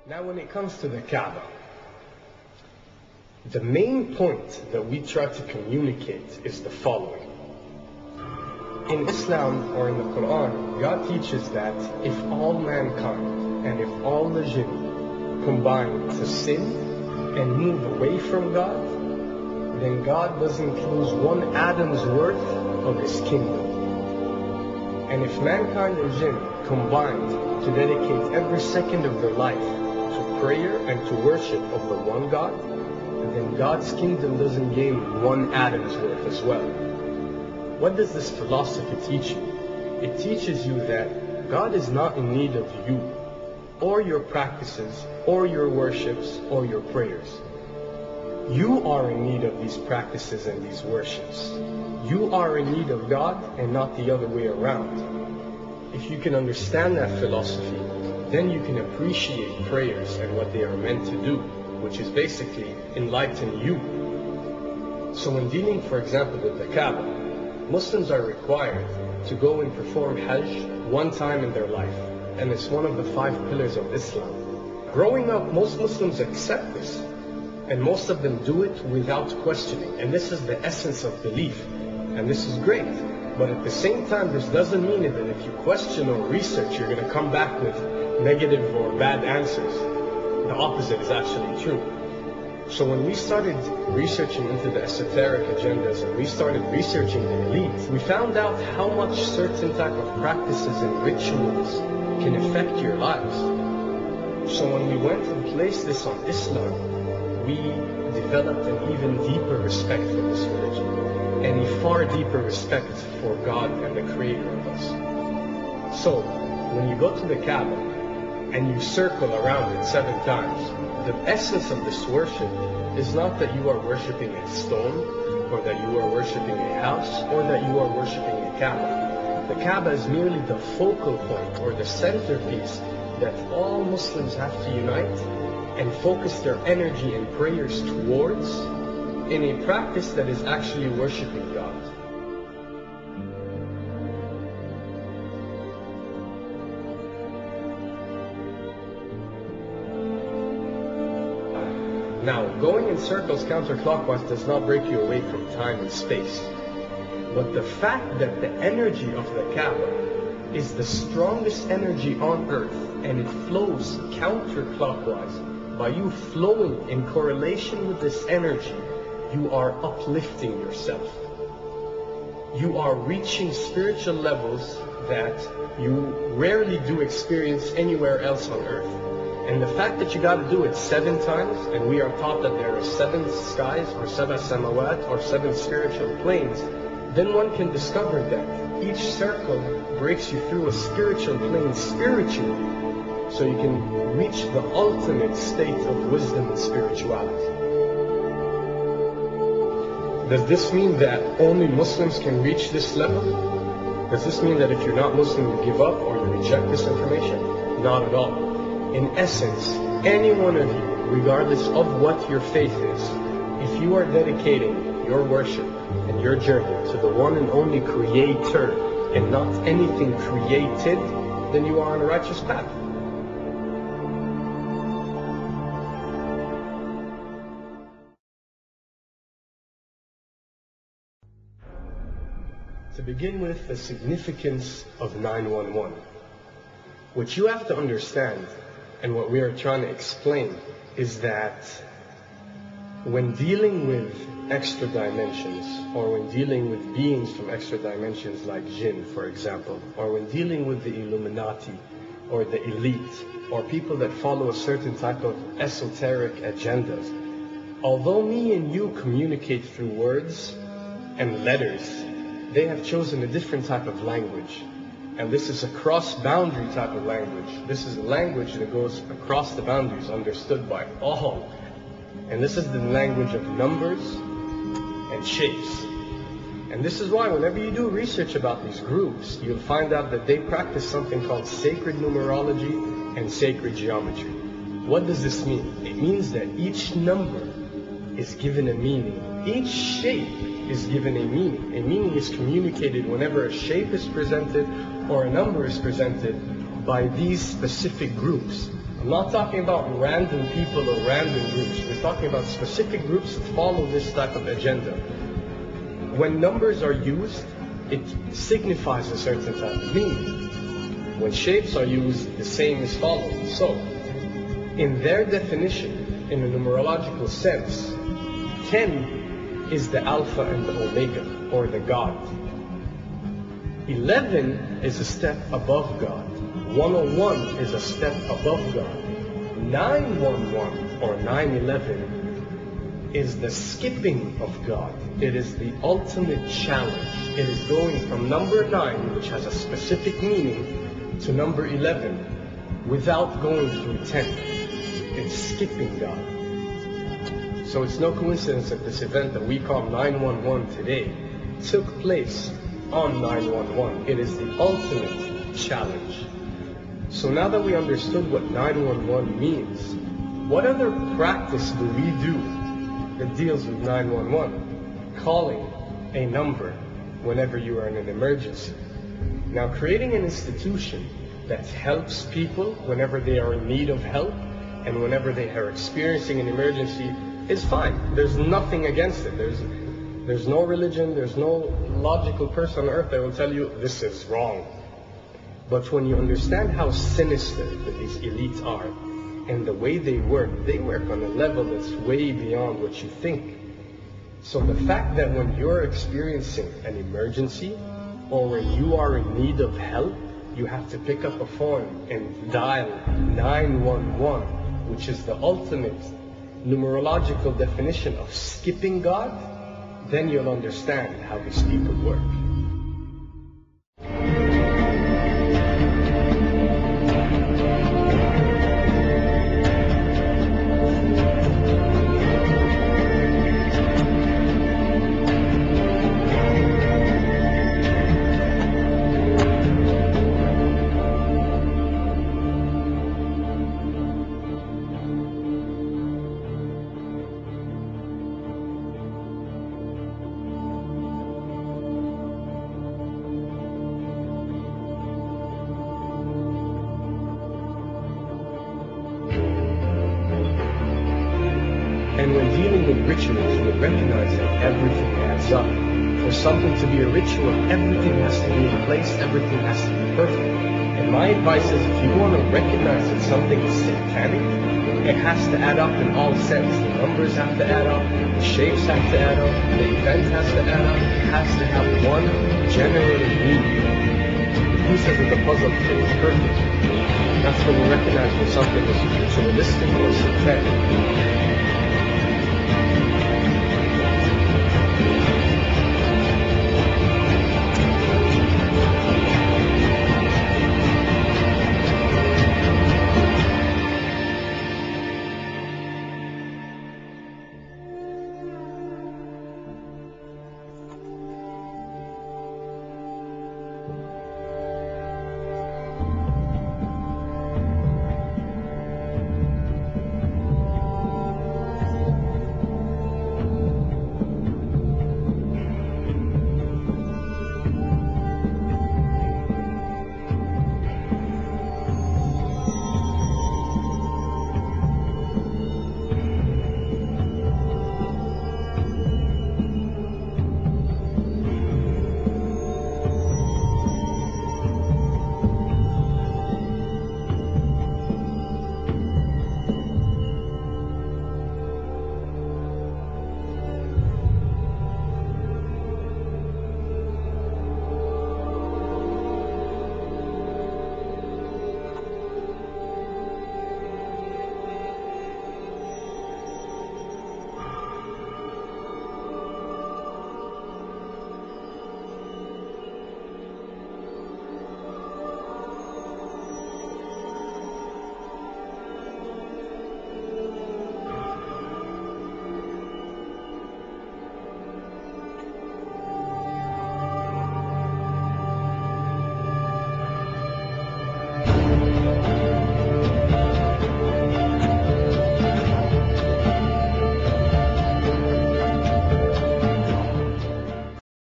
Now when it comes to the Kaaba, the main point that we try to communicate is the following. In Islam or in the Quran, God teaches that if all mankind and if all the jinn combine to sin and move away from God, then God doesn't lose one atom's worth of His kingdom. And if mankind and jinn combined to dedicate every second of their life to prayer and to worship of the one God, then God's kingdom doesn't gain one atom's worth as well. What does this philosophy teach you? It teaches you that God is not in need of you, or your practices, or your worships, or your prayers. You are in need of these practices and these worships. You are in need of God and not the other way around. If you can understand that philosophy, then you can appreciate prayers and what they are meant to do, which is basically enlighten you. So when dealing, for example, with the Kaaba, Muslims are required to go and perform Hajj one time in their life, and it's one of the 5 pillars of Islam. Growing up, most Muslims accept this, and most of them do it without questioning, and this is the essence of belief, and this is great. But at the same time, this doesn't mean that if you question or research, you're going to come back with negative or bad answers. The opposite is actually true. So when we started researching into the esoteric agendas and we started researching the elite, we found out how much certain type of practices and rituals can affect your lives. So when we went and placed this on Islam, we developed an even deeper respect for this religion and a far deeper respect for God and the Creator of us. So when you go to the Kaaba and you circle around it 7 times, the essence of this worship is not that you are worshiping a stone, or that you are worshiping a house, or that you are worshiping a Kaaba. The Kaaba is merely the focal point or the centerpiece that all Muslims have to unite and focus their energy and prayers towards in a practice that is actually worshiping God. Now, going in circles counterclockwise does not break you away from time and space. But the fact that the energy of the Kaaba is the strongest energy on earth and it flows counterclockwise, by you flowing in correlation with this energy, you are uplifting yourself. You are reaching spiritual levels that you rarely do experience anywhere else on earth. And the fact that you got to do it 7 times, and we are taught that there are 7 skies, or 7 samawat, or 7 spiritual planes, then one can discover that each circle breaks you through a spiritual plane spiritually, so you can reach the ultimate state of wisdom and spirituality. Does this mean that only Muslims can reach this level? Does this mean that if you're not Muslim, you give up or you reject this information? Not at all. In essence, any one of you, regardless of what your faith is, if you are dedicating your worship and your journey to the one and only Creator and not anything created, then you are on a righteous path. To begin with, the significance of 911. What you have to understand, and what we are trying to explain, is that when dealing with extra dimensions, or when dealing with beings from extra dimensions like jinn, for example, or when dealing with the Illuminati, or the elite, or people that follow a certain type of esoteric agendas, although me and you communicate through words and letters, they have chosen a different type of language. And this is a cross-boundary type of language. This is a language that goes across the boundaries, understood by all. And this is the language of numbers and shapes. And this is why whenever you do research about these groups, you'll find out that they practice something called sacred numerology and sacred geometry. What does this mean? It means that each number is given a meaning. Each shape is given a meaning. A meaning is communicated whenever a shape is presented or a number is presented by these specific groups. I'm not talking about random people or random groups. We're talking about specific groups that follow this type of agenda. When numbers are used, it signifies a certain type of meaning. When shapes are used, the same is followed. So, in their definition, in a numerological sense, 10 is the Alpha and the Omega, or the God. 11 is a step above God. 101 is a step above God. 911 or 911 is the skipping of God. It is the ultimate challenge. It is going from number 9, which has a specific meaning, to number 11 without going through 10. It's skipping God. So it's no coincidence that this event that we call 911 today took place on 911. It is the ultimate challenge. So now that we understood what 911 means, what other practice do we do that deals with 911? Calling a number whenever you are in an emergency. Now, creating an institution that helps people whenever they are in need of help and whenever they are experiencing an emergency is fine. There's nothing against it. There's no religion, there's no logical person on earth that will tell you this is wrong. But when you understand how sinister that these elites are and the way they work on a level that's way beyond what you think. So the fact that when you're experiencing an emergency or when you are in need of help, you have to pick up a phone and dial 911, which is the ultimate numerological definition of skipping God, then you'll understand how these people work. And when dealing with rituals, we recognize that everything adds up. For something to be a ritual, everything has to be in place, everything has to be perfect. And my advice is, if you want to recognize that something is satanic, it has to add up in all sense. The numbers have to add up, the shapes have to add up, the event has to add up, it has to have one general meaning. The pieces of the puzzle fit perfect. That's when you recognize when something is ritualistic or satanic.